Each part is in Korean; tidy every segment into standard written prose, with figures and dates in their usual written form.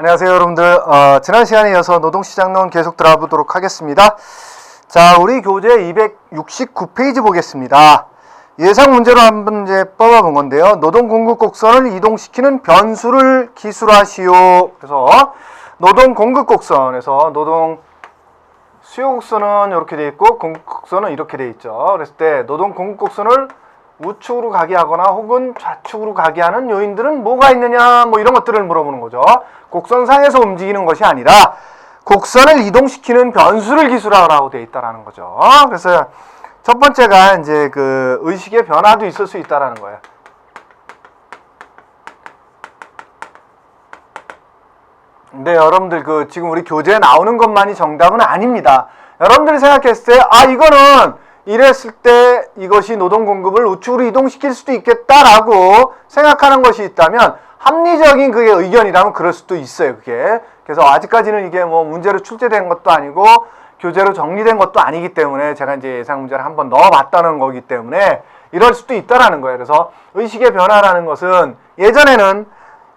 안녕하세요 여러분들. 지난 시간에 이어서 노동시장론 계속 들어보도록 하겠습니다. 자, 우리 교재 269페이지 보겠습니다. 예상 문제로 한번 이제 뽑아본 건데요. 노동 공급 곡선을 이동시키는 변수를 기술하시오. 그래서 노동 공급 곡선에서 노동 수요 곡선은 이렇게 돼 있고 공급 곡선은 이렇게 돼 있죠. 그랬을 때 노동 공급 곡선을 우측으로 가게 하거나 혹은 좌측으로 가게 하는 요인들은 뭐가 있느냐, 뭐 이런 것들을 물어보는 거죠. 곡선상에서 움직이는 것이 아니라 곡선을 이동시키는 변수를 기술하라고 되어 있다라는 거죠. 그래서 첫 번째가 이제 그 의식의 변화도 있을 수 있다라는 거예요. 근데 여러분들 그 지금 우리 교재에 나오는 것만이 정답은 아닙니다. 여러분들이 생각했을 때 이거는 이랬을 때 이것이 노동 공급을 우측으로 이동시킬 수도 있겠다라고 생각하는 것이 있다면 합리적인 그게 의견이라면 그럴 수도 있어요. 그게. 그래서 아직까지는 이게 뭐 문제로 출제된 것도 아니고 교재로 정리된 것도 아니기 때문에 제가 이제 예상 문제를 한번 넣어봤다는 거기 때문에 이럴 수도 있다라는 거예요. 그래서 의식의 변화라는 것은 예전에는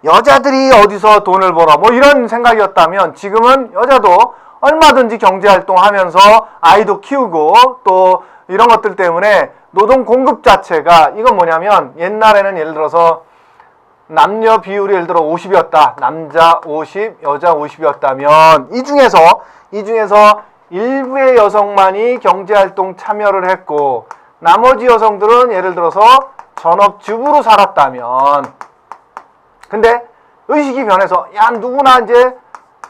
여자들이 어디서 돈을 벌어 뭐 이런 생각이었다면 지금은 여자도 얼마든지 경제활동하면서 아이도 키우고 또 이런 것들 때문에 노동 공급 자체가 이건 뭐냐면 옛날에는 예를 들어서 남녀 비율이 예를 들어 50이었다. 남자 50, 여자 50이었다면 이 중에서 일부의 여성만이 경제활동 참여를 했고 나머지 여성들은 예를 들어서 전업주부로 살았다면 근데 의식이 변해서 야 누구나 이제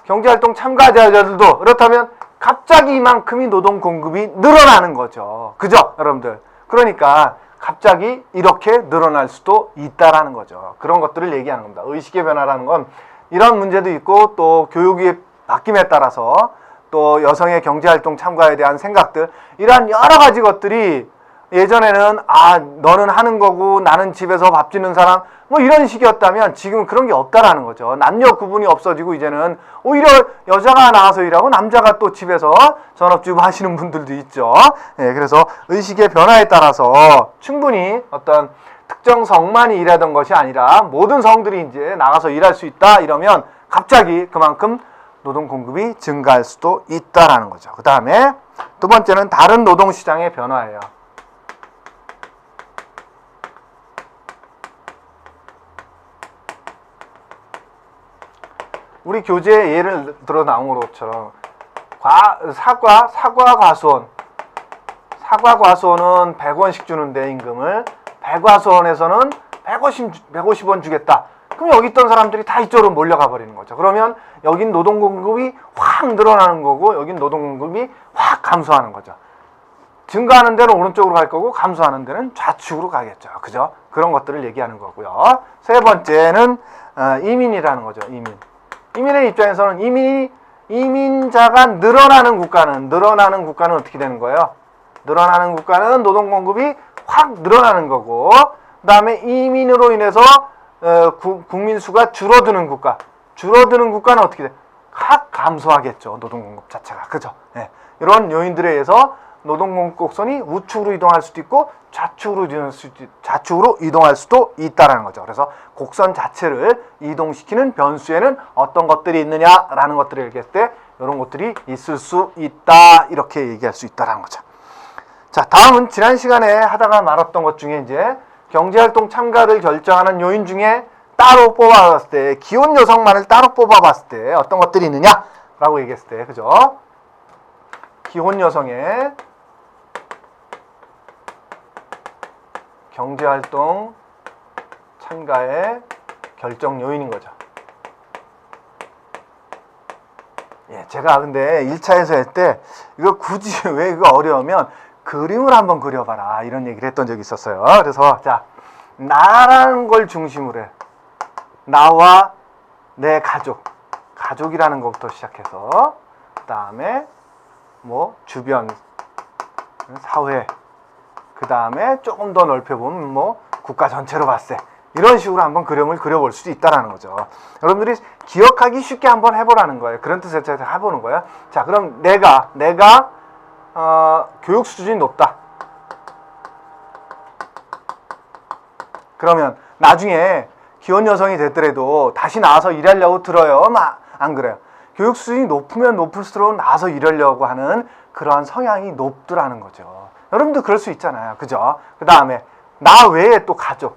경제활동 참가자 여자들도 그렇다면 갑자기 이만큼이 노동 공급이 늘어나는 거죠. 그죠? 여러분들. 그러니까 갑자기 이렇게 늘어날 수도 있다라는 거죠. 그런 것들을 얘기하는 겁니다. 의식의 변화라는 건 이런 문제도 있고 또 교육이 바뀜에 따라서 또 여성의 경제활동 참가에 대한 생각들 이러한 여러 가지 것들이 예전에는 너는 하는 거고 나는 집에서 밥 짓는 사람 뭐 이런 식이었다면 지금은 그런 게 없다라는 거죠. 남녀 구분이 없어지고 이제는 오히려 여자가 나와서 일하고 남자가 또 집에서 전업주부 하시는 분들도 있죠. 그래서 의식의 변화에 따라서 충분히 어떤 특정 성만이 일하던 것이 아니라 모든 성들이 이제 나가서 일할 수 있다 이러면 갑자기 그만큼 노동 공급이 증가할 수도 있다라는 거죠. 그 다음에 두 번째는 다른 노동시장의 변화예요. 우리 교재에 예를 들어 나온 것처럼 사과 과수원은 100원씩 주는데 임금을 백과수원에서는 150원 주겠다. 그럼 여기 있던 사람들이 다 이쪽으로 몰려가 버리는 거죠. 그러면 여긴 노동 공급이 확 늘어나는 거고 여긴 노동 공급이 확 감소하는 거죠. 증가하는 데는 오른쪽으로 갈 거고 감소하는 데는 좌측으로 가겠죠. 그죠? 그런 것들을 얘기하는 거고요. 세 번째는 이민이라는 거죠. 이민의 입장에서는 이민자가 늘어나는 국가는 어떻게 되는 거예요? 늘어나는 국가는 노동 공급이 확 늘어나는 거고 그 다음에 이민으로 인해서 국민 수가 줄어드는 국가는 어떻게 돼? 확 감소하겠죠. 노동 공급 자체가. 그죠? 이런 요인들에 의해서 노동 공급 곡선이 우측으로 이동할 수도 있고 좌측으로 이동할 수도 있다라는 거죠. 그래서 곡선 자체를 이동시키는 변수에는 어떤 것들이 있느냐라는 것들을 얘기했을 때 이런 것들이 있을 수 있다 이렇게 얘기할 수 있다라는 거죠. 자, 다음은 지난 시간에 하다가 말았던 것 중에 이제 경제활동 참가를 결정하는 요인 중에 따로 뽑아봤을 때 기혼 여성만을 따로 뽑아봤을 때 어떤 것들이 있느냐라고 얘기했을 때 그죠? 기혼 여성의 경제활동 참가의 결정 요인인 거죠. 제가 근데 1차에서 할 때 이거 굳이 왜 이거 어려우면 그림을 한번 그려봐라 이런 얘기를 했던 적이 있었어요. 그래서 자, 나라는 걸 중심으로 해. 나와 내 가족이라는 것부터 시작해서 그 다음에 뭐 주변 사회 그 다음에 조금 더 넓혀보면 뭐 국가 전체로 봤을 때 이런 식으로 한번 그림을 그려볼 수도 있다라는 거죠. 여러분들이 기억하기 쉽게 한번 해보라는 거예요. 그런 뜻에서 해보는 거예요. 자, 그럼 내가 교육 수준이 높다. 그러면 나중에 기혼 여성이 됐더라도 다시 나와서 일하려고 들어요? 안 그래요. 교육 수준이 높으면 높을수록 나와서 일하려고 하는 그러한 성향이 높더라는 거죠. 여러분도 그럴 수 있잖아요. 그죠? 그 다음에 나 외에 또 가족.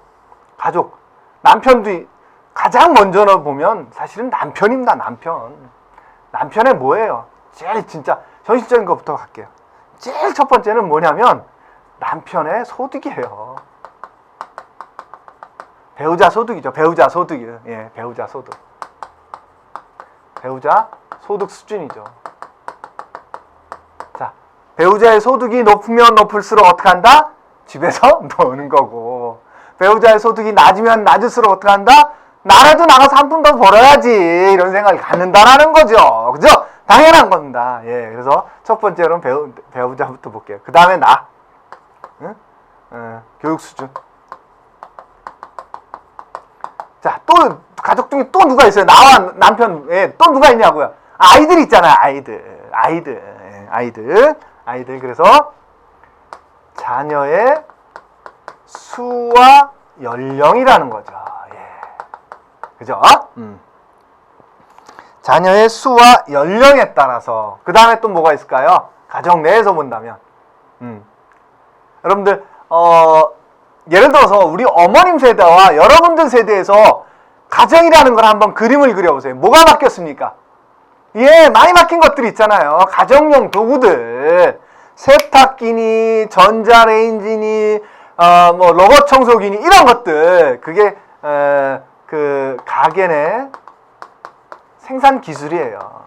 남편도 가장 먼저 보면 사실은 남편입니다. 남편의 뭐예요? 제일 진짜 현실적인 것부터 갈게요. 제일 첫 번째는 뭐냐면 남편의 소득이에요. 배우자 소득이죠. 배우자 소득 수준이죠. 자, 배우자의 소득이 높으면 높을수록 어떻게 한다? 집에서 노는 거고, 배우자의 소득이 낮으면 낮을수록 어떻게 한다? 나라도 나가서 한 푼 더 벌어야지, 이런 생각이 갖는다라는 거죠. 그죠? 당연한 겁니다. 예, 그래서 첫 번째로는 배우자부터 볼게요. 그 다음에 나. 교육 수준. 자, 또 가족 중에 또 누가 있어요? 나와 남편 외에 또 누가 있냐고요? 아이들 있잖아요. 아이들. 그래서 자녀의 수와 연령이라는 거죠. 예. 그죠? 자녀의 수와 연령에 따라서. 그 다음에 또 뭐가 있을까요? 가정 내에서 본다면. 여러분들, 예를 들어서 우리 어머님 세대와 여러분들 세대에서 가정이라는 걸 한번 그림을 그려보세요. 뭐가 바뀌었습니까? 예, 많이 바뀐 것들이 있잖아요. 가정용 도구들. 세탁기니, 전자레인지니, 뭐, 로봇 청소기니, 이런 것들. 그게, 그, 가게 내 생산 기술이에요.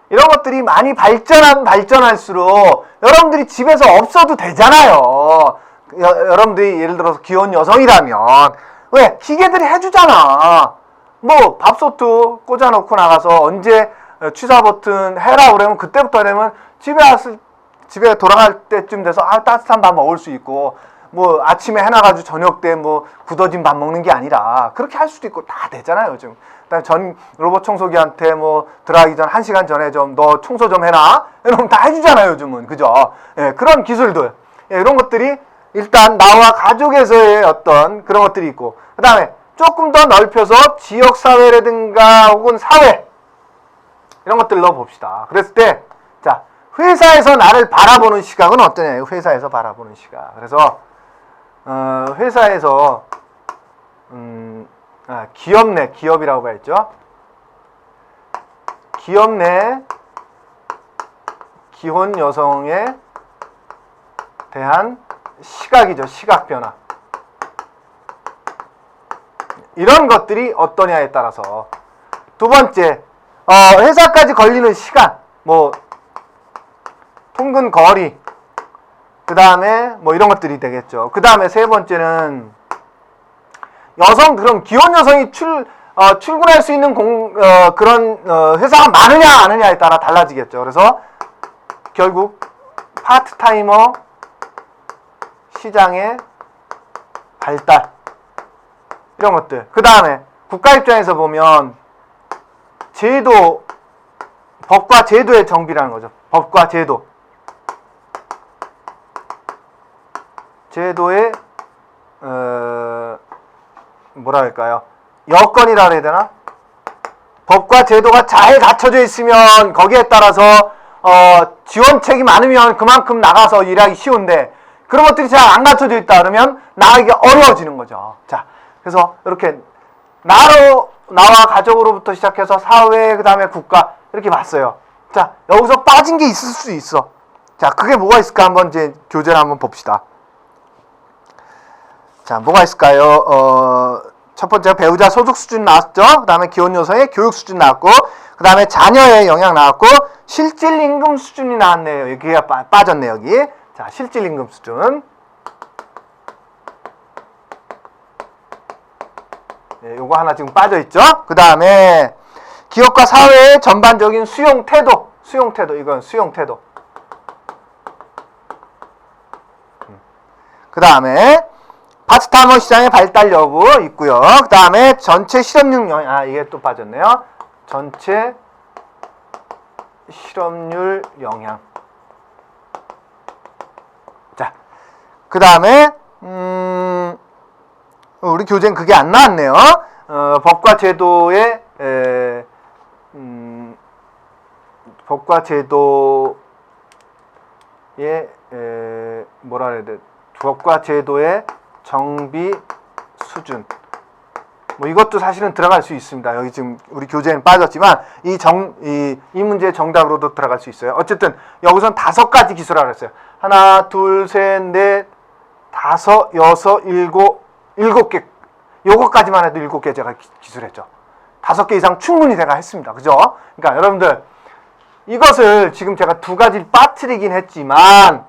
이런 것들이 많이 발전할수록 여러분들이 집에서 없어도 되잖아요. 여러분들이 예를 들어서 기혼 여성이라면 왜? 기계들이 해주잖아. 뭐 밥솥도 꽂아놓고 나가서 언제 취사 버튼 해라 그러면 그때부터 하려면 집에 돌아갈 때쯤 돼서 따뜻한 밥 먹을 수 있고, 뭐 아침에 해놔가지고 저녁 때 뭐 굳어진 밥 먹는 게 아니라 그렇게 할 수도 있고 다 되잖아요 요즘. 그다음에 전 로봇 청소기한테 뭐 들어가기 전 1시간 전에 좀 너 청소 좀 해놔 이러면 다 해주잖아요 요즘은. 그죠? 예, 그런 기술들, 예, 이런 것들이 일단 나와 가족에서의 어떤 그런 것들이 있고, 그 다음에 조금 더 넓혀서 지역사회라든가 혹은 사회, 이런 것들로 봅시다. 그랬을 때, 자, 회사에서 나를 바라보는 시각은 어떠냐? 회사에서 바라보는 시각. 그래서, 회사에서, 기업이라고 봐야죠. 기업 내 기혼 여성에 대한 시각이죠. 시각 변화. 이런 것들이 어떠냐에 따라서. 두 번째, 회사까지 걸리는 시간, 뭐 통근 거리, 그 다음에 뭐 이런 것들이 되겠죠. 그 다음에 세 번째는 그럼 기혼 여성이 출근할 수 있는 그런 회사가 많으냐 안 하느냐에 따라 달라지겠죠. 그래서 결국 파트타이머 시장의 발달, 이런 것들. 그 다음에 국가 입장에서 보면 법과 제도의 정비라는 거죠. 법과 제도의 뭐라 할까요? 여건이라 그래야 되나? 법과 제도가 잘 갖춰져 있으면 거기에 따라서 지원책이 많으면 그만큼 나가서 일하기 쉬운데, 그런 것들이 잘 안 갖춰져 있다 그러면 나가기가 어려워지는 거죠. 자, 그래서 이렇게 나와 가족으로부터 시작해서 사회, 그 다음에 국가, 이렇게 봤어요. 자, 여기서 빠진 게 있을 수 있어. 자, 그게 뭐가 있을까? 한번 이제 교재를 한번 봅시다. 자, 뭐가 있을까요? 첫 번째 배우자 소득 수준 나왔죠. 그 다음에 기혼 여성의 교육 수준 나왔고, 그 다음에 자녀의 영향 나왔고, 실질 임금 수준이 나왔네요. 여기가 빠졌네, 여기. 자, 실질 임금 수준. 네, 요거 하나 지금 빠져있죠. 그 다음에 기업과 사회의 전반적인 수용 태도. 이건 수용 태도. 그 다음에 파트타이머 시장의 발달 여부 있고요. 그 다음에 전체 실업률 영향, 이게 또 빠졌네요. 전체 실업률 영향. 자, 그 다음에 우리 교재는 그게 안 나왔네요. 법과 제도의 법과 제도의 뭐라 해야 돼? 법과 제도의 정비 수준. 뭐 이것도 사실은 들어갈 수 있습니다. 여기 지금 우리 교재는 빠졌지만 이 문제의 정답으로도 들어갈 수 있어요. 어쨌든 여기선 5가지 기술하라 했어요. 하나, 둘, 셋, 넷, 다섯, 여섯, 일곱 개. 요거까지만 해도 7개 제가 기술했죠. 5개 이상 충분히 제가 했습니다. 그죠? 그러니까 여러분들 이것을 지금 제가 2가지를 빠뜨리긴 했지만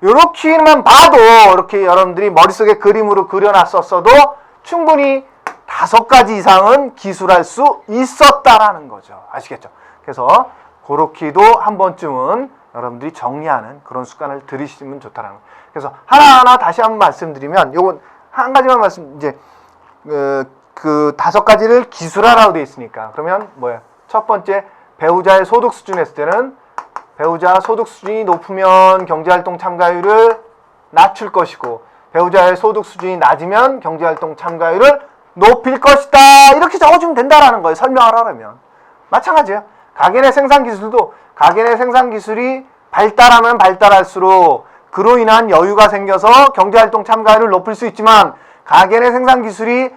요렇게만 봐도 이렇게 여러분들이 머릿속에 그림으로 그려놨었어도 충분히 5가지 이상은 기술할 수 있었다라는 거죠. 아시겠죠? 그래서 그렇게도 한 번쯤은 여러분들이 정리하는 그런 습관을 들이시면 좋다라는 거예요. 그래서 하나하나 다시 한번 말씀드리면 요건 한 가지만 이제 그 5가지를 기술하라고 되어 있으니까 그러면 뭐예요? 첫 번째, 배우자의 소득 수준 했을 때는 배우자 소득 수준이 높으면 경제활동 참가율을 낮출 것이고 배우자의 소득 수준이 낮으면 경제활동 참가율을 높일 것이다. 이렇게 적어주면 된다라는 거예요. 설명을 하려면. 마찬가지예요. 가계내 생산기술도 가계내 생산기술이 발달하면 발달할수록 그로 인한 여유가 생겨서 경제활동 참가율을 높일 수 있지만 가계내 생산기술이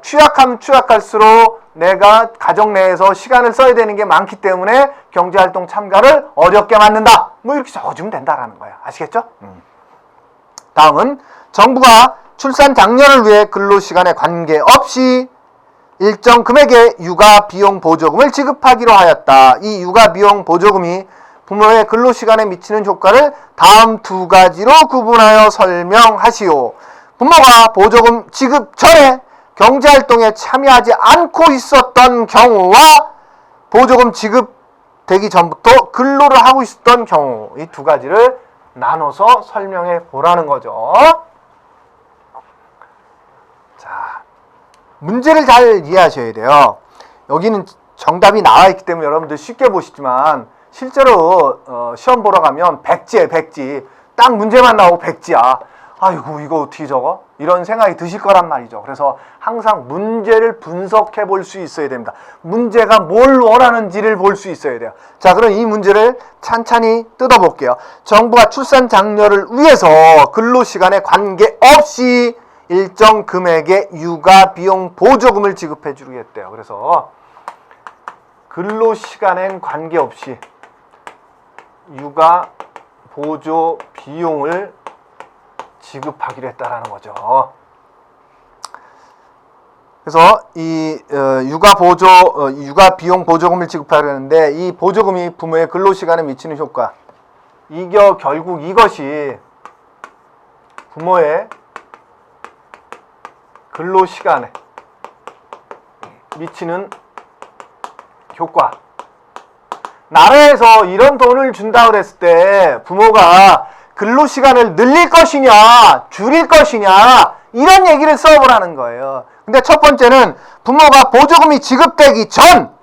취약하면 취약할수록 내가 가정 내에서 시간을 써야 되는 게 많기 때문에 경제활동 참가를 어렵게 만든다. 뭐 이렇게 적어주면 된다라는 거야. 아시겠죠? 다음은 정부가 출산 장려를 위해 근로시간에 관계없이 일정 금액의 육아 비용 보조금을 지급하기로 하였다. 이 육아 비용 보조금이 부모의 근로시간에 미치는 효과를 다음 2가지로 구분하여 설명하시오. 부모가 보조금 지급 전에 경제활동에 참여하지 않고 있었던 경우와 보조금 지급되기 전부터 근로를 하고 있었던 경우, 이 2가지를 나눠서 설명해 보라는 거죠. 자, 문제를 잘 이해하셔야 돼요. 여기는 정답이 나와 있기 때문에 여러분들 쉽게 보시지만 실제로 시험 보러 가면 백지. 딱 문제만 나오고 백지야. 아이고 이거 어떻게 적어? 이런 생각이 드실 거란 말이죠. 그래서 항상 문제를 분석해 볼 수 있어야 됩니다. 문제가 뭘 원하는지를 볼 수 있어야 돼요. 자, 그럼 이 문제를 찬찬히 뜯어볼게요. 정부가 출산 장려를 위해서 근로시간에 관계없이 일정 금액의 육아 비용 보조금을 지급해 주겠대요. 그래서 근로시간엔 관계없이 육아 보조 비용을 지급하기로 했다라는 거죠. 그래서 이 육아 비용 보조금을 지급하려는데 이 보조금이 부모의 근로시간에 미치는 효과, 결국 이것이 부모의 근로시간에 미치는 효과. 나라에서 이런 돈을 준다고 했을 때 부모가 근로시간을 늘릴 것이냐 줄일 것이냐 이런 얘기를 써보라는 거예요. 근데 첫 번째는 부모가 보조금이 지급되기 전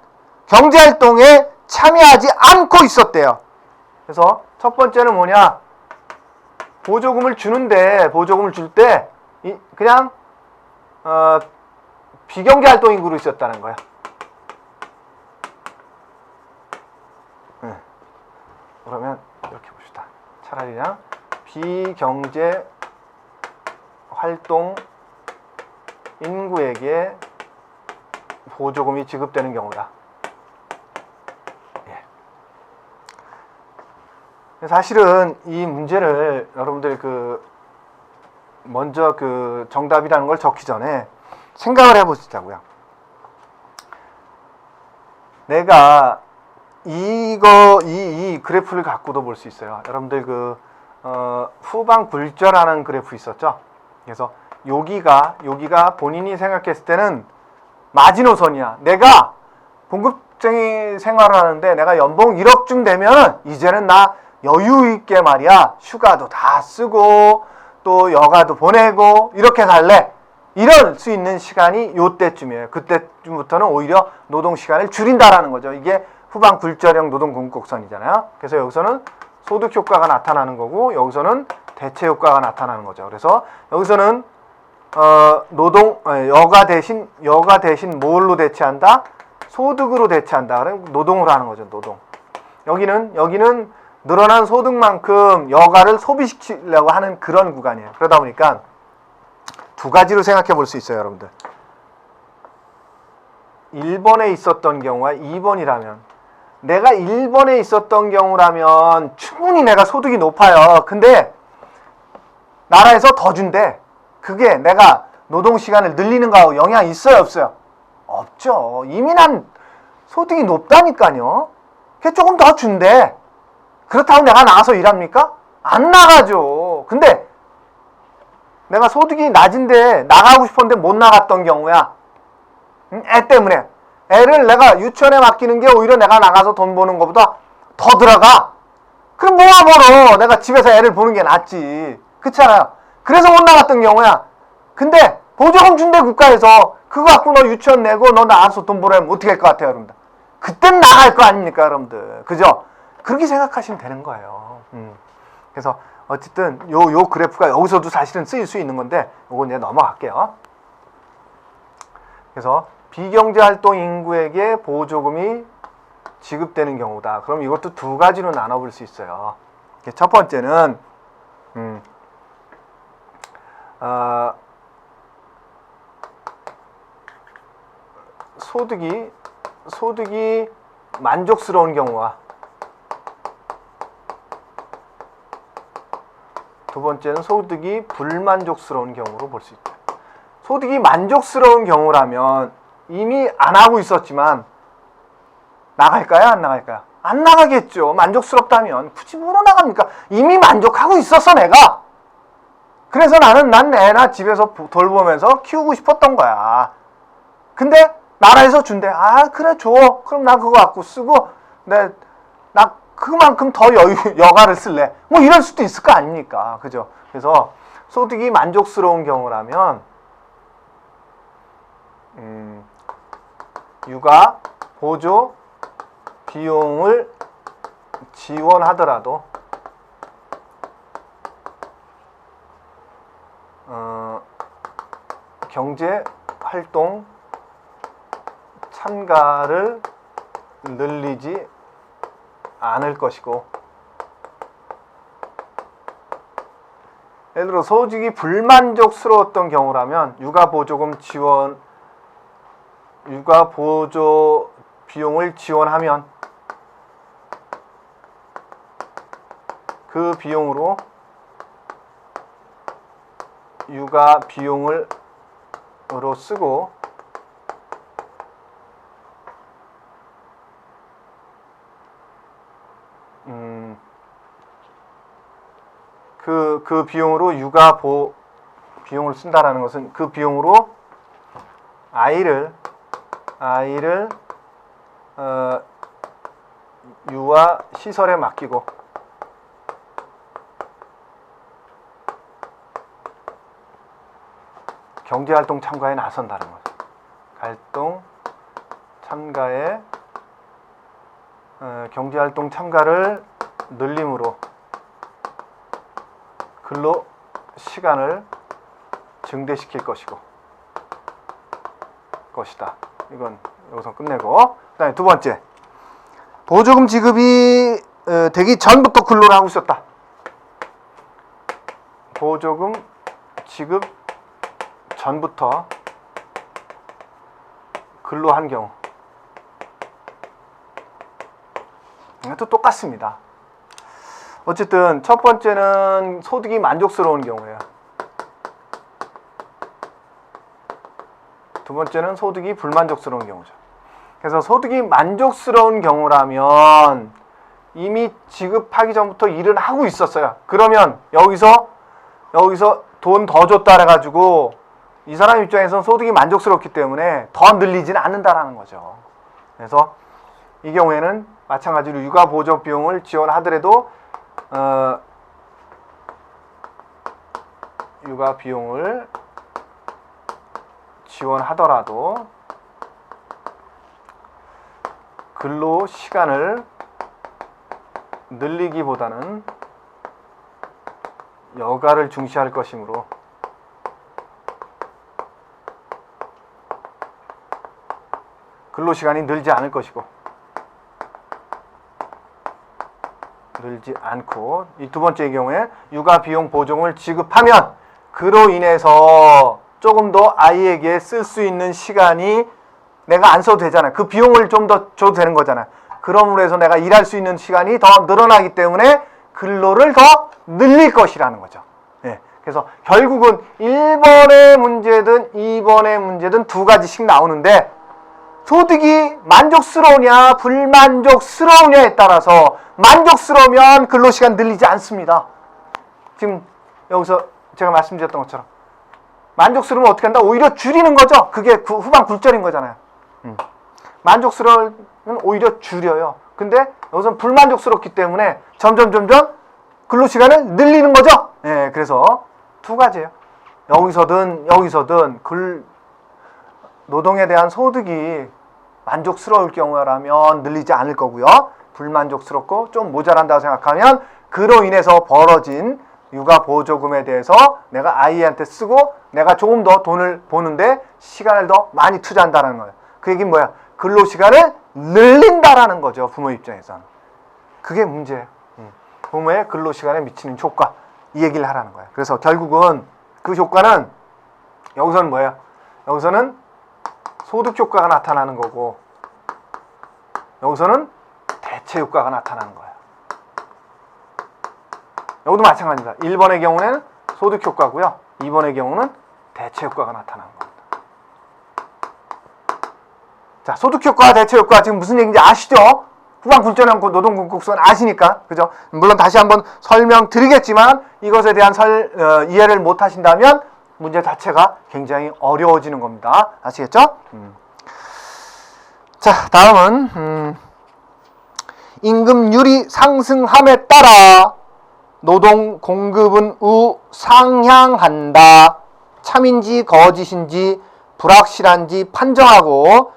경제활동에 참여하지 않고 있었대요. 그래서 첫 번째는 뭐냐, 보조금을 주는데 보조금을 줄 때 그냥 비경제활동인으로 있었다는 거야. 그러면 이렇게 봅시다. 차라리 그냥 비경제 활동 인구에게 보조금이 지급되는 경우다. 예. 사실은 이 문제를 여러분들 먼저 정답이라는 걸 적기 전에 생각을 해보시자고요. 내가 이 그래프를 갖고도 볼 수 있어요. 여러분들 후방 굴절하는 그래프 있었죠? 그래서 여기가 본인이 생각했을 때는 마지노선이야. 내가 봉급쟁이 생활을 하는데 내가 연봉 1억쯤 되면 이제는 나 여유 있게 말이야. 휴가도 다 쓰고 또 여가도 보내고 이렇게 살래. 이럴 수 있는 시간이 요때쯤이에요. 그때쯤부터는 오히려 노동시간을 줄인다라는 거죠. 이게 후방 굴절형 노동공급곡선이잖아요. 그래서 여기서는 소득 효과가 나타나는 거고 여기서는 대체 효과가 나타나는 거죠. 그래서 여기서는 여가 대신 뭘로 대체한다? 소득으로 대체한다. 그래 노동으로 하는 거죠. 노동. 여기는 늘어난 소득만큼 여가를 소비시키려고 하는 그런 구간이에요. 그러다 보니까 두 가지로 생각해 볼 수 있어요, 여러분들. 1번에 있었던 경우와 2번이라면, 내가 1번에 있었던 경우라면 충분히 내가 소득이 높아요. 근데 나라에서 더 준대. 그게 내가 노동시간을 늘리는 거하고 영향이 있어요, 없어요? 없죠. 이미 난 소득이 높다니까요. 그게 조금 더 준대. 그렇다고 내가 나가서 일합니까? 안 나가죠. 근데 내가 소득이 낮은데 나가고 싶었는데 못 나갔던 경우야. 애 때문에. 애를 내가 유치원에 맡기는 게 오히려 내가 나가서 돈 버는 것보다 더 들어가. 그럼 뭐가 벌어? 내가 집에서 애를 보는 게 낫지. 그렇잖아요. 그래서 못 나갔던 경우야. 근데 보조금 준대 국가에서. 그거 갖고 너 유치원 내고 너 나가서 돈 벌으면 어떻게 할 것 같아요, 여러분들? 그땐 나갈 거 아닙니까, 여러분들? 그죠? 그렇게 생각하시면 되는 거예요. 그래서 어쨌든 요 그래프가 여기서도 사실은 쓰일 수 있는 건데 요거 이제 넘어갈게요. 그래서 비경제활동 인구에게 보조금이 지급되는 경우다. 그럼 이것도 두 가지로 나눠볼 수 있어요. 첫 번째는 소득이 만족스러운 경우와 두 번째는 소득이 불만족스러운 경우로 볼 수 있다. 소득이 만족스러운 경우라면 이미 안 하고 있었지만 나갈까요? 안 나갈까요? 안 나가겠죠. 만족스럽다면 굳이 뭐로 나갑니까? 이미 만족하고 있었어 내가. 그래서 난 애나 집에서 돌보면서 키우고 싶었던 거야. 근데 나라에서 준대. 아 그래 줘. 그럼 나 그거 갖고 쓰고 나 그만큼 더 여가를 쓸래. 뭐 이럴 수도 있을 거 아닙니까? 그죠? 그래서 소득이 만족스러운 경우라면 육아 보조 비용을 지원하더라도 경제 활동 참가를 늘리지 않을 것이고, 예를 들어 소득이 불만족스러웠던 경우라면 육아 보조 비용을 지원하면 그 비용으로 육아 비용을 쓰고 그 비용으로 비용을 쓴다라는 것은 그 비용으로 아이를 유아 시설에 맡기고 경제활동 참가에 나선다는 거죠. 경제활동 참가를 늘림으로 근로 시간을 증대시킬 것이다. 이건 여기서 끝내고, 그다음에 두 번째, 보조금 지급이 되기 전부터 근로를 하고 있었다. 보조금 지급 전부터 근로한 경우, 이것도 똑같습니다. 어쨌든 첫 번째는 소득이 만족스러운 경우예요. 두 번째는 소득이 불만족스러운 경우죠. 그래서 소득이 만족스러운 경우라면 이미 지급하기 전부터 일은 하고 있었어요. 그러면 여기서 돈 더 줬다 그래가지고 이 사람 입장에서는 소득이 만족스럽기 때문에 더 늘리지는 않는다라는 거죠. 그래서 이 경우에는 마찬가지로 육아 보조 비용을 지원하더라도 육아 비용을 지원하더라도 근로 시간을 늘리기보다는 여가를 중시할 것이므로 근로시간이 늘지 않을 것이고, 늘지 않고, 이 두 번째의 경우에 육아 비용 보조금을 지급하면 그로 인해서 조금 더 아이에게 쓸 수 있는 시간이 내가 안 써도 되잖아요. 그 비용을 좀 더 줘도 되는 거잖아요. 그러므로 해서 내가 일할 수 있는 시간이 더 늘어나기 때문에 근로를 더 늘릴 것이라는 거죠. 예. 그래서 결국은 1번의 문제든 2번의 문제든 두 가지씩 나오는데, 소득이 만족스러우냐 불만족스러우냐에 따라서 만족스러우면 근로시간 늘리지 않습니다. 지금 여기서 제가 말씀드렸던 것처럼 만족스러우면 어떻게 한다? 오히려 줄이는 거죠. 그게 후반 굴절인 거잖아요. 만족스러우면 오히려 줄여요. 근데 여기서는 불만족스럽기 때문에 점점 근로시간을 늘리는 거죠. 예, 그래서 두 가지예요. 여기서든 노동에 대한 소득이 만족스러울 경우라면 늘리지 않을 거고요. 불만족스럽고 좀 모자란다고 생각하면 그로 인해서 벌어진 육아 보조금에 대해서 내가 아이한테 쓰고 내가 조금 더 돈을 버는데 시간을 더 많이 투자한다는 거예요. 그 얘기는 뭐야? 근로시간을 늘린다라는 거죠. 부모 입장에서는. 그게 문제예요. 부모의 근로시간에 미치는 효과, 이 얘기를 하라는 거예요. 그래서 결국은 그 효과는 여기서는 뭐예요? 여기서는 소득 효과가 나타나는 거고, 여기서는 대체 효과가 나타나는 거예요. 여기도 마찬가지입니다. 1번의 경우는 소득 효과고요. 2번의 경우는 대체 효과가 나타나는 겁니다. 자, 소득 효과, 대체 효과 지금 무슨 얘기인지 아시죠? 후반 굴절형 노동궁극선 아시니까, 그죠? 물론 다시 한번 설명드리겠지만 이것에 대한 이해를 못 하신다면 문제 자체가 굉장히 어려워지는 겁니다. 아시겠죠? 자, 다음은 임금률이 상승함에 따라 노동 공급은 우상향한다. 참인지 거짓인지 불확실한지 판정하고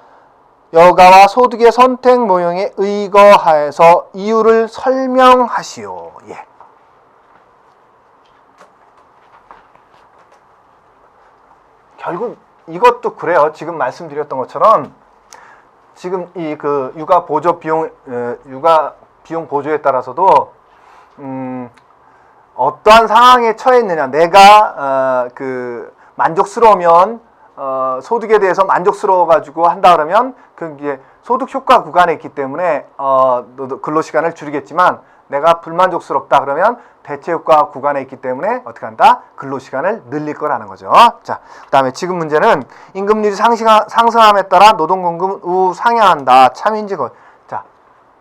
여가와 소득의 선택 모형에 의거하여서 이유를 설명하시오. 예. 결국 이것도 그래요. 지금 말씀드렸던 것처럼 지금 이 그 육아 비용 보조에 따라서도 어떠한 상황에 처해 있느냐, 내가 만족스러우면 소득에 대해서 만족스러워 가지고 한다 그러면 그게 소득 효과 구간에 있기 때문에 근로시간을 줄이겠지만, 내가 불만족스럽다 그러면 대체 효과 구간에 있기 때문에 어떻게 한다? 근로시간을 늘릴 거라는 거죠. 자, 그 다음에 지금 문제는 임금률이 상승함에 따라 노동공급은 우상향한다. 참인지 거. 자,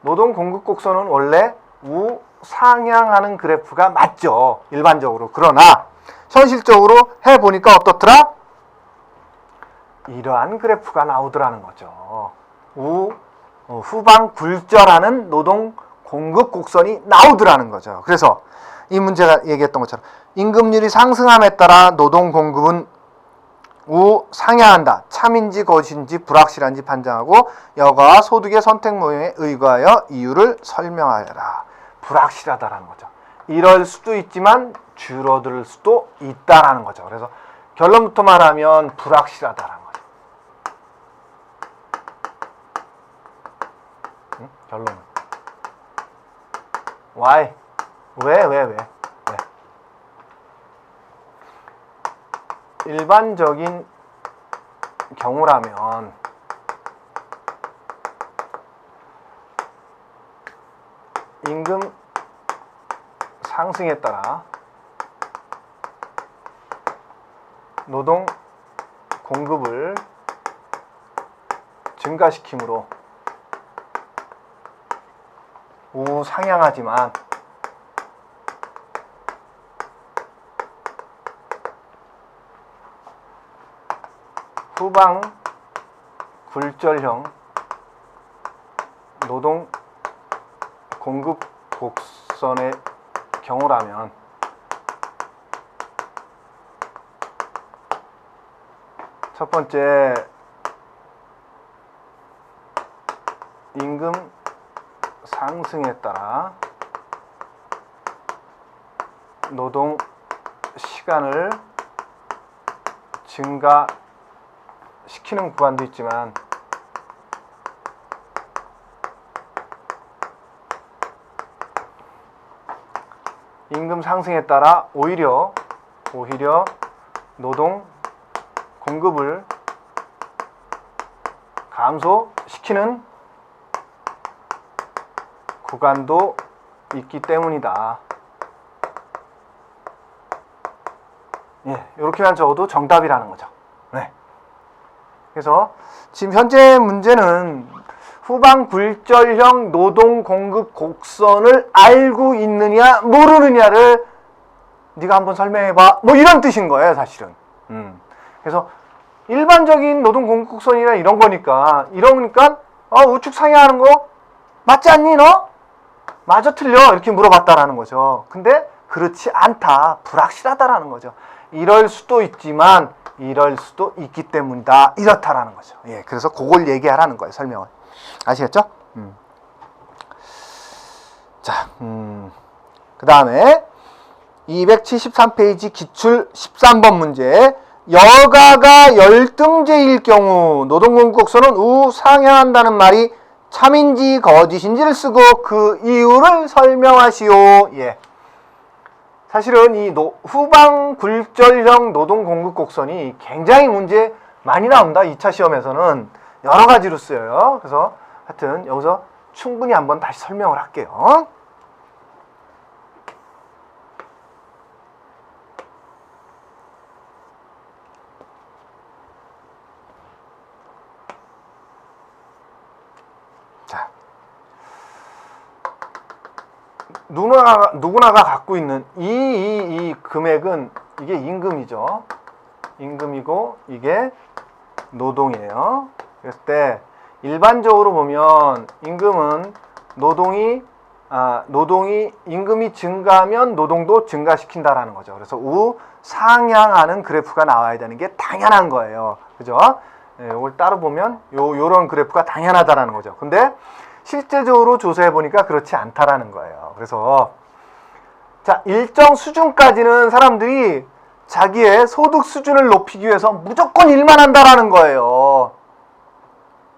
노동공급 곡선은 원래 우상향하는 그래프가 맞죠. 일반적으로. 그러나 현실적으로 해보니까 어떻더라? 이러한 그래프가 나오더라는 거죠. 후방 굴절하는 노동 공급 곡선이 나오더라는 거죠. 그래서 이 문제가 얘기했던 것처럼 임금률이 상승함에 따라 노동 공급은 우상향한다. 참인지 거짓인지 불확실한지 판정하고 여가와 소득의 선택 모형에 의거하여 이유를 설명하여라. 불확실하다라는 거죠. 이럴 수도 있지만 줄어들 수도 있다라는 거죠. 그래서 결론부터 말하면 불확실하다라는 거죠. 결론은 why? 왜? 일반적인 경우라면 임금 상승에 따라 노동 공급을 증가시키므로 우상향하지만 후방 굴절형 노동 공급 곡선의 경우라면 첫 번째, 임금 상승에 따라 노동 시간을 증가시키는 구간도 있지만 임금 상승에 따라 오히려 노동 공급을 감소시키는 구간도 있기 때문이다. 예, 이렇게만 적어도 정답이라는 거죠. 네. 그래서 지금 현재 문제는 후방 굴절형 노동 공급 곡선을 알고 있느냐 모르느냐를 네가 한번 설명해봐, 뭐 이런 뜻인 거예요, 사실은. 그래서 일반적인 노동 공급 곡선이나 이런 거니까 우측 상향하는 거 맞지 않니 너? 맞아 틀려? 이렇게 물어봤다라는 거죠. 근데 그렇지 않다, 불확실하다라는 거죠. 이럴 수도 있지만 이럴 수도 있기 때문이다, 이렇다라는 거죠. 예, 그래서 그걸 얘기하라는 거예요, 설명을. 아시겠죠? 자, 그 다음에 273페이지 기출 13번 문제. 여가가 열등제일 경우 노동공급곡선은 우상향한다는 말이 참인지 거짓인지를 쓰고 그 이유를 설명하시오. 예. 사실은 이 후방 굴절형 노동공급곡선이 굉장히 문제 많이 나온다. 2차 시험에서는 여러 가지로 쓰여요. 그래서 하여튼 여기서 충분히 한번 다시 설명을 할게요. 자, 누구나가 갖고 있는 이 금액은 이게 임금이죠. 임금이고 이게 노동이에요. 그랬을 때 일반적으로 보면 임금은 노동이 임금이 증가하면 노동도 증가시킨다라는 거죠. 그래서 우상향하는 그래프가 나와야 되는 게 당연한 거예요. 그죠? 네, 이걸 따로 보면 요런 그래프가 당연하다라는 거죠. 근데 실제적으로 조사해 보니까 그렇지 않다라는 거예요. 그래서 자, 일정 수준까지는 사람들이 자기의 소득 수준을 높이기 위해서 무조건 일만 한다라는 거예요.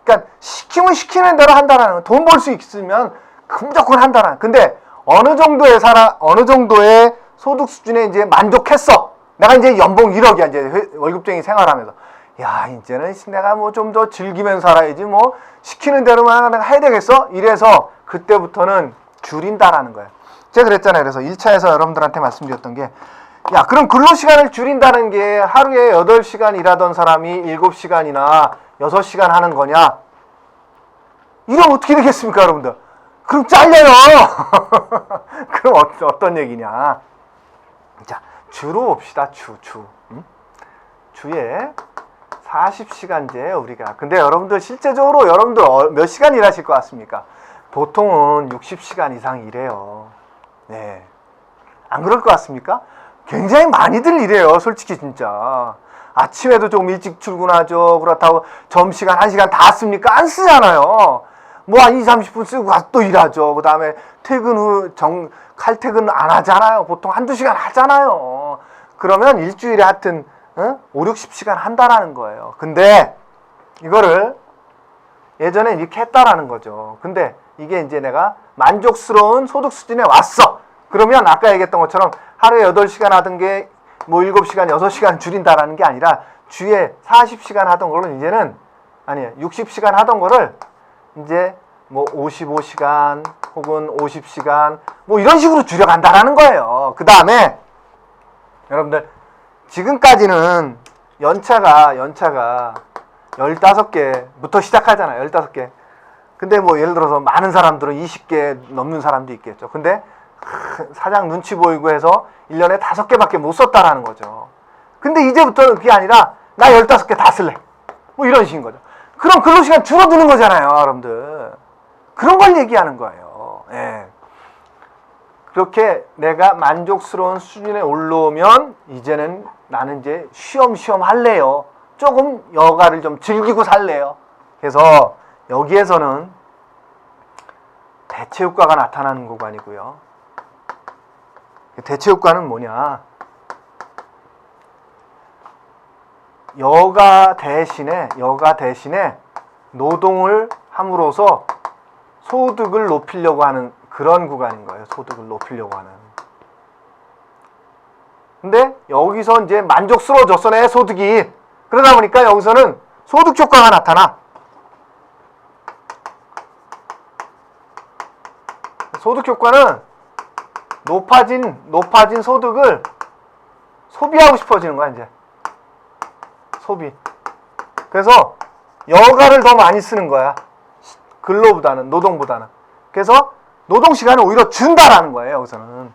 그러니까 시키면 시키는 대로 한다라는 거. 돈 벌 수 있으면 무조건 한다라는. 근데 어느 정도의 소득 수준에 이제 만족했어. 내가 이제 연봉 1억이야. 이제 월급쟁이 생활하면서. 야, 이제는 내가 뭐 좀 더 즐기면서 살아야지. 뭐 시키는 대로만 해야 되겠어? 이래서 그때부터는 줄인다라는 거예요. 제가 그랬잖아요. 그래서 1차에서 여러분들한테 말씀드렸던 게, 야, 그럼 근로시간을 줄인다는 게 하루에 8시간 일하던 사람이 7시간이나 6시간 하는 거냐? 이러면 어떻게 되겠습니까, 여러분들? 그럼 잘려요! 그럼 어떤 얘기냐? 자, 주로 봅시다, 주. 주에 40시간제 우리가. 근데 여러분들 실제적으로 여러분들 몇 시간 일하실 것 같습니까? 보통은 60시간 이상 일해요. 네. 안 그럴 것 같습니까? 굉장히 많이들 일해요, 솔직히 진짜. 아침에도 좀 일찍 출근하죠. 그렇다고 점심시간 1시간 다 씁니까? 안 쓰잖아요. 뭐 한 20, 30분 쓰고 가서 또 일하죠. 그 다음에 퇴근 후 칼퇴근 안 하잖아요. 보통 1-2시간 하잖아요. 그러면 일주일에 하여튼 5, 60시간 한다라는 거예요. 근데 이거를 예전에 이렇게 했다라는 거죠. 근데 이게 이제 내가 만족스러운 소득 수준에 왔어. 그러면 아까 얘기했던 것처럼 하루에 8시간 하던 게 뭐 7시간, 6시간 줄인다라는 게 아니라 주에 40시간 하던 거를 이제는 60시간 하던 거를 이제 뭐 55시간 혹은 50시간 뭐 이런 식으로 줄여간다라는 거예요. 그 다음에 여러분들 지금까지는 연차가 15개부터 시작하잖아요. 15개. 근데 뭐 예를 들어서 많은 사람들은 20개 넘는 사람도 있겠죠. 근데 사장 눈치 보이고 해서 1년에 5개밖에 못 썼다라는 거죠. 근데 이제부터는 그게 아니라 나 15개 다 쓸래. 뭐 이런 식인 거죠. 그럼 근로시간 줄어드는 거잖아요, 여러분들. 그런 걸 얘기하는 거예요. 예. 그렇게 내가 만족스러운 수준에 올라오면 이제는 나는 이제 쉬엄쉬엄 할래요. 조금 여가를 좀 즐기고 살래요. 그래서 여기에서는 대체효과가 나타나는 구간이고요. 대체효과는 뭐냐? 여가 대신에 노동을 함으로써 소득을 높이려고 하는 그런 구간인 거예요. 소득을 높이려고 하는. 근데 여기서 이제 만족스러워졌어, 내 소득이. 그러다 보니까 여기서는 소득 효과가 나타나. 소득 효과는 높아진 소득을 소비하고 싶어지는 거야, 이제. 소비. 그래서 여가를 더 많이 쓰는 거야. 근로보다는, 노동보다는. 그래서 노동 시간을 오히려 준다라는 거예요, 여기서는.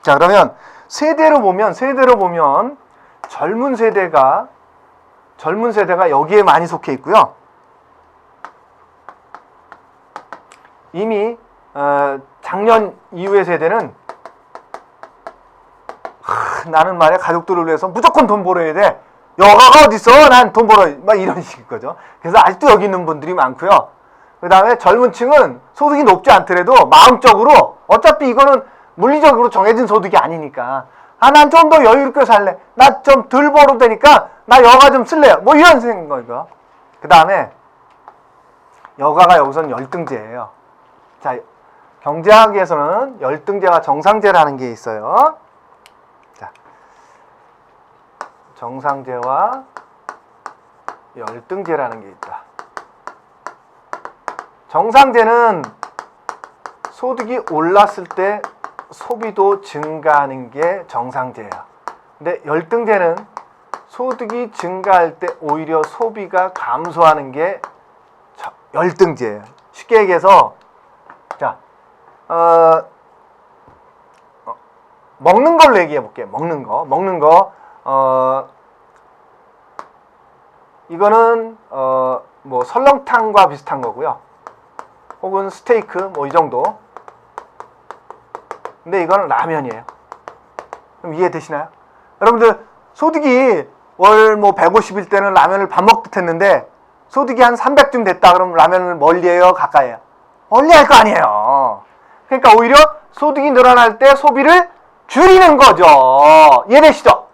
자, 그러면 세대로 보면 젊은 세대가 여기에 많이 속해 있고요. 이미 작년 이후의 세대는 나는 말이야 가족들을 위해서 무조건 돈 벌어야 돼. 여가가 어딨어? 난 돈 벌어. 막 이런 식인 거죠. 그래서 아직도 여기 있는 분들이 많고요. 그 다음에 젊은 층은 소득이 높지 않더라도 마음적으로 어차피 이거는 물리적으로 정해진 소득이 아니니까 난 좀 더 여유롭게 살래. 나 좀 덜 벌어도 되니까 나 여가 좀 쓸래요. 뭐 이런 생각인 거예요. 그 다음에 여가가 여기서는 열등제예요. 자, 경제학에서는 열등제와 정상제라는 게 있어요. 자, 정상제와 열등제라는 게 있다. 정상제는 소득이 올랐을 때 소비도 증가하는 게 정상제예요. 근데 열등제는 소득이 증가할 때 오히려 소비가 감소하는 게 열등제예요. 쉽게 얘기해서 자, 먹는 걸로 얘기해 볼게요. 먹는 거. 이거는 뭐 설렁탕과 비슷한 거고요. 혹은 스테이크 뭐 이 정도. 근데 이거는 라면이에요. 그럼 이해되시나요? 여러분들 소득이 월 뭐 150일 때는 라면을 밥 먹듯 했는데 소득이 한 300쯤 됐다 그러면 라면을 멀리해요, 가까이해요? 멀리할 거 아니에요. 그러니까 오히려 소득이 늘어날 때 소비를 줄이는 거죠. 이해되시죠?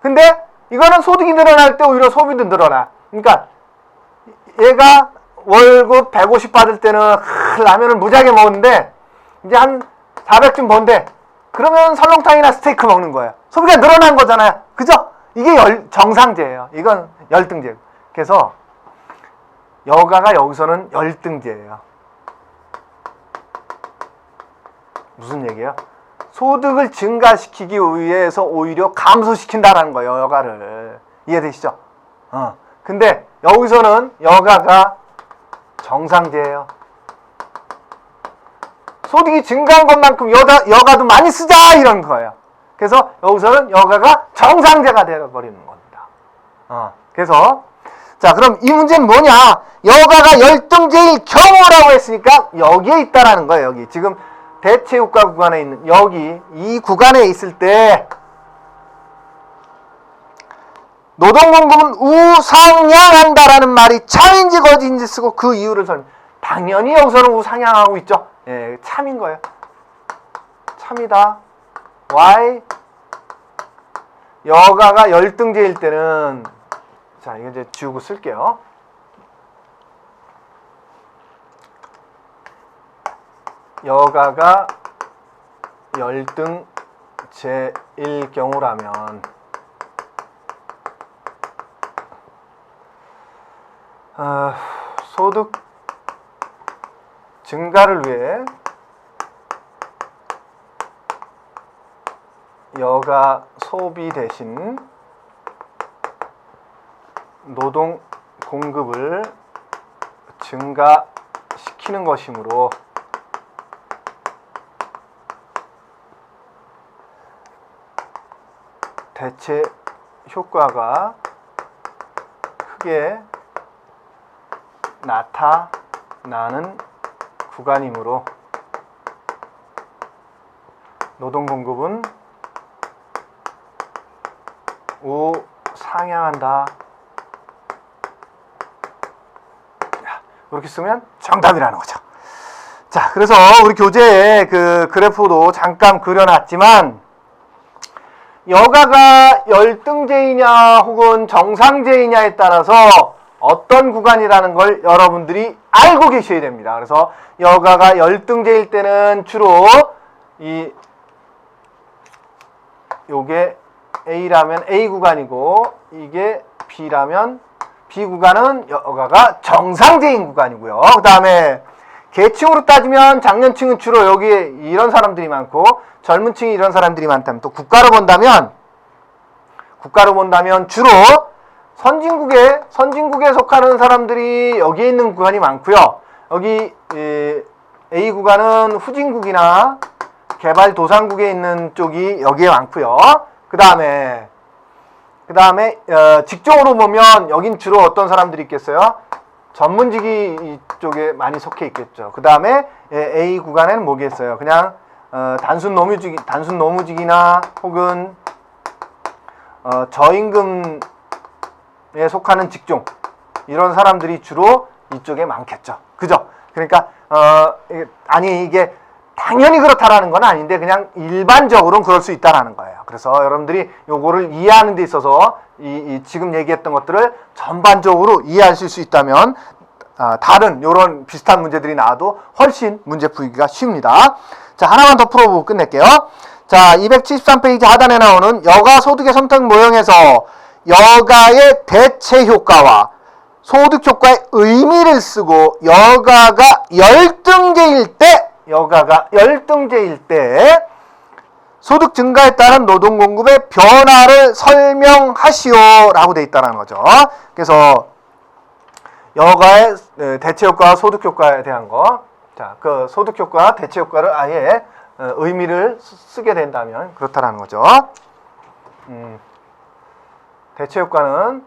근데 이거는 소득이 늘어날 때 오히려 소비도 늘어나. 그러니까 얘가 월급 150 받을 때는 라면을 무지하게 먹었는데 이제 한 400쯤 번대. 그러면 설렁탕이나 스테이크 먹는 거예요. 소비가 늘어난 거잖아요. 그죠? 이게 정상제예요. 이건 열등제. 그래서 여가가 여기서는 열등제예요. 무슨 얘기예요? 소득을 증가시키기 위해서 오히려 감소시킨다라는 거예요, 여가를. 이해되시죠? 근데 여기서는 여가가 정상제예요. 소득이 증가한 것만큼 여가도 많이 쓰자 이런 거예요. 그래서 여기서는 여가가 정상제가 되어버리는 겁니다. 그래서 자, 그럼 이 문제는 뭐냐? 여가가 열등제일 경우라고 했으니까 여기에 있다라는 거예요. 여기 지금 대체효과 구간에 있는 여기 이 구간에 있을 때 노동공급은 우상향한다라는 말이 참인지 거짓인지 쓰고 그 이유를 당연히 여기서는 우상향하고 있죠. 예, 참인 거예요. 참이다. Why? 여가가 열등제일 때는 자, 이거 이제 지우고 쓸게요. 여가가 열등제일 경우라면 소득 증가를 위해 여가 소비 대신 노동 공급을 증가시키는 것이므로 대체 효과가 크게 나타나는 구간이므로 노동 공급은 우상향한다. 이렇게 쓰면 정답이라는 거죠. 자, 그래서 우리 교재에 그 그래프도 잠깐 그려놨지만 여가가 열등제이냐 혹은 정상제이냐에 따라서 어떤 구간이라는 걸 여러분들이 알고 계셔야 됩니다. 그래서 여가가 열등제일 때는 주로 이 요게 A라면 A 구간이고 이게 B라면 B 구간은 여가가 정상제인 구간이고요. 그 다음에 계층으로 따지면 장년층은 주로 여기에 이런 사람들이 많고 젊은 층이 이런 사람들이 많다면, 또 국가로 본다면 주로 선진국에 속하는 사람들이 여기에 있는 구간이 많고요. 여기 A 구간은 후진국이나 개발도상국에 있는 쪽이 여기에 많고요. 그 다음에 직종으로 보면 여긴 주로 어떤 사람들이 있겠어요? 전문직이 이쪽에 많이 속해 있겠죠. 그 다음에 A 구간에는 뭐겠어요? 그냥 단순 노무직이나 혹은 저임금에 속하는 직종, 이런 사람들이 주로 이쪽에 많겠죠. 그죠? 그러니까 이게 당연히 그렇다라는 건 아닌데 그냥 일반적으로는 그럴 수 있다라는 거예요. 그래서 여러분들이 요거를 이해하는 데 있어서 이 지금 얘기했던 것들을 전반적으로 이해하실 수 있다면 다른 요런 비슷한 문제들이 나와도 훨씬 문제 풀기가 쉽니다. 자, 하나만 더 풀어보고 끝낼게요. 자, 273페이지 하단에 나오는 여가 소득의 선택 모형에서 여가의 대체 효과와 소득 효과의 의미를 쓰고 여가가 열등제일 때 소득 증가에 따른 노동 공급의 변화를 설명하시오라고 돼 있다는 거죠. 그래서 여가의 대체 효과와 소득 효과에 대한 거, 자, 그 소득 효과와 대체 효과를 아예 의미를 쓰게 된다면 그렇다라는 거죠. 대체 효과는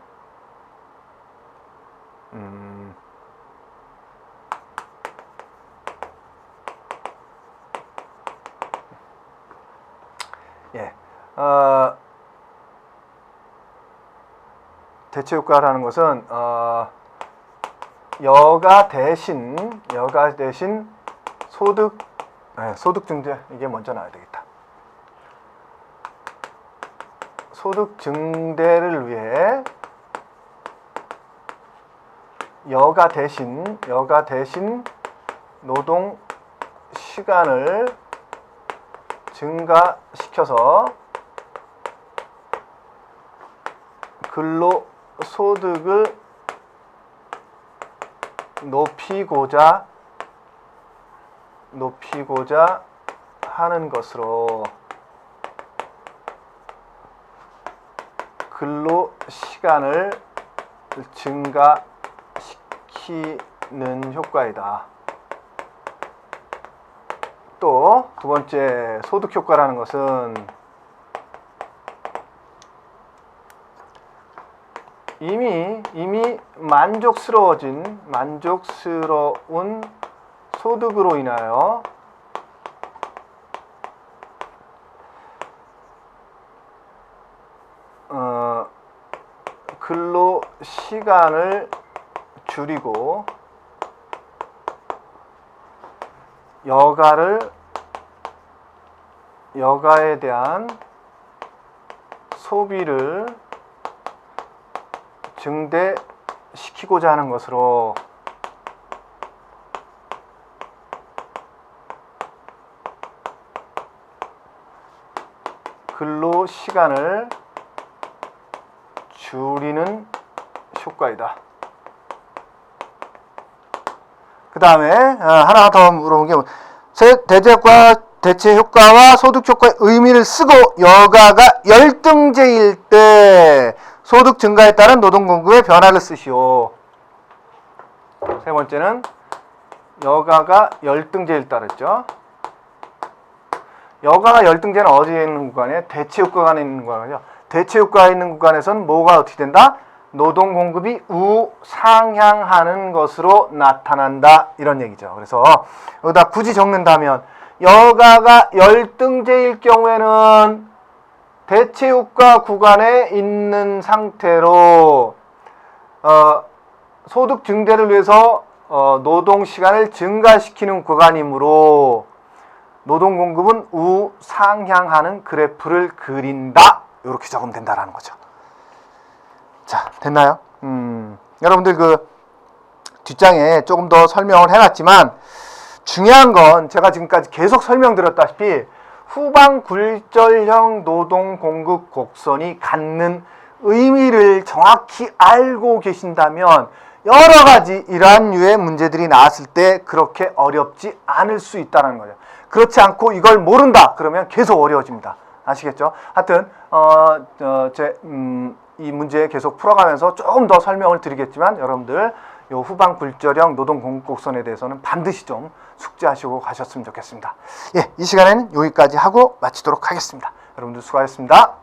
대체 효과라는 것은 여가 대신 소득 증대, 이게 먼저 나와야 되겠다. 소득 증대를 위해 여가 대신 노동 시간을 증가시켜서 근로 소득을 높이고자 하는 것으로 근로 시간을 증가시키는 효과이다. 또 두 번째 소득 효과라는 것은 이미 만족스러운 소득으로 인하여 근로 시간을 줄이고 여가에 대한 소비를 증대시키고자 하는 것으로 근로 시간을 줄이는 효과이다. 그 다음에 하나 더 물어본 게 대체 효과와 소득 효과의 의미를 쓰고 여가가 열등제일 때 소득 증가에 따른 노동 공급의 변화를 쓰시오. 세 번째는 여가가 열등제일 따르죠. 여가가 열등제는 어디에 있는 구간이에요? 대체 효과가 있는 구간이죠. 대체 효과가 있는 구간에서는 뭐가 어떻게 된다? 노동 공급이 우상향하는 것으로 나타난다, 이런 얘기죠. 그래서 여기다 굳이 적는다면 여가가 열등제일 경우에는 대체 효과 구간에 있는 상태로 소득 증대를 위해서 노동 시간을 증가시키는 구간이므로 노동 공급은 우상향하는 그래프를 그린다, 이렇게 적으면 된다라는 거죠. 자, 됐나요? 여러분들 그 뒷장에 조금 더 설명을 해놨지만 중요한 건 제가 지금까지 계속 설명드렸다시피 후방 굴절형 노동 공급 곡선이 갖는 의미를 정확히 알고 계신다면 여러 가지 이러한 류의 문제들이 나왔을 때 그렇게 어렵지 않을 수 있다는 거죠. 그렇지 않고 이걸 모른다 그러면 계속 어려워집니다. 아시겠죠? 하여튼 이 문제 계속 풀어가면서 조금 더 설명을 드리겠지만 여러분들 요 후방 굴절형 노동 공급 곡선에 대해서는 반드시 좀 숙지하시고 가셨으면 좋겠습니다. 예, 이 시간에는 여기까지 하고 마치도록 하겠습니다. 여러분들 수고하셨습니다.